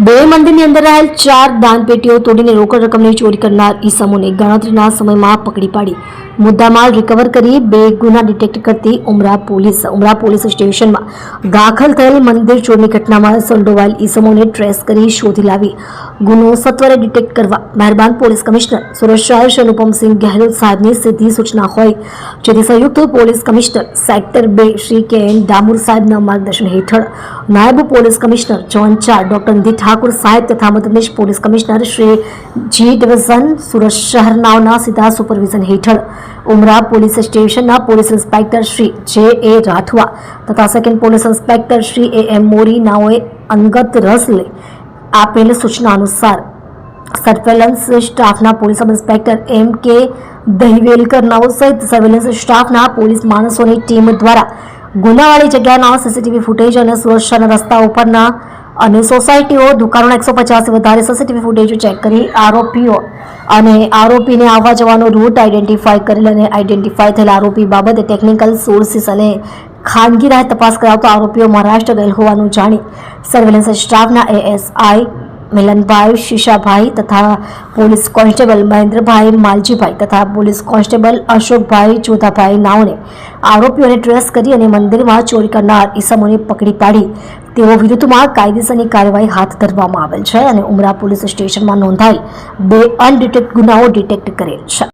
બે મંદિરની અંદર રહેલ 4 દાનપેટીઓ તોડીને રોકડ રકમની ચોરી કરનાર ઈસમોને ગણતરીના સમયમાં પકડી પાડી મુદ્દામાલ રિકવર કરી 2 ગુના ડિટેક્ટ કરતી ઉમરા પોલીસ સ્ટેશનમાં દાખલ થયેલ મંદિર ચોરની ઘટનામાં સંડોવાયેલ ઈસમોને ટ્રેસ કરી શોધી લાવી ગુનો સત્વરે ડિટેક્ટ કરવા મહેરબાન પોલીસ કમિશનર સુરત શહેર શ્રી અનુપમસિંહ ગહેલોત સાહેબની સીધી સૂચના હોય, જેથી સંયુક્ત police commissioner sector 2 Shri K N. Damor સાહેબના માર્ગદર્શન હેઠળ નાયબ police commissioner zone 4 doctor Nidhi Thakur સાહેબ તથા મદદનીશ police commissioner Shri G division Surat શહેરનાઓના સીધા સુપરવિઝન હેઠળ ઉમરા પોલીસ સ્ટેશનના police inspector Shri J A. Rathwa તથા second police inspector Shri A M. Mori નાઓએ અંગત રસ લઈ આપેલ સૂચના અનુસાર સર્વેલન્સ સ્ટાફના પોલીસ સબ ઇન્સ્પેક્ટર એમ.કે. દહિવેલકર નાઓ સહિત સર્વેલન્સ સ્ટાફના પોલીસ માણસોની ટીમ દ્વારા ગુનાવાળી જગ્યાના સીસીટીવી ફૂટેજ અને સુરત શહેરના રસ્તા ઉપરના અને સોસાયટીઓ દુકાનોના 150 વધારે સીસીટીવી ફૂટેજ ચેક કરી આરોપીઓ અને આરોપીને આવવા જવાનો રૂટ આઈડેન્ટિફાઈ કરેલ અને આઈડેન્ટિફાઈ થયેલ આરોપી બાબતે ટેકનિકલ સોર્સિસ અને ખાનગી રાહે તપાસ કરાવતા આરોપીઓ મહારાષ્ટ્ર ગયેલ હોવાનું જાણી સર્વેલન્સ સ્ટાફના એએસઆઈ મિલનભાઈ શીશાભાઈ તથા પોલીસ કોન્સ્ટેબલ મહેન્દ્રભાઈ માલજીભાઈ તથા પોલીસ કોન્સ્ટેબલ અશોકભાઈ જોધાભાઈ નાઓને આરોપીઓને ટ્રેસ કરી અને મંદિરમાં ચોરી કરનાર ઈસમોને પકડી પાડી તેઓ વિરુદ્ધમાં કાયદેસરની કાર્યવાહી હાથ ધરવામાં આવેલ છે અને ઉમરા પોલીસ સ્ટેશનમાં નોંધાયેલ 2 અનડિટેક્ટ ગુનાઓ ડિટેક્ટ કરેલ છે।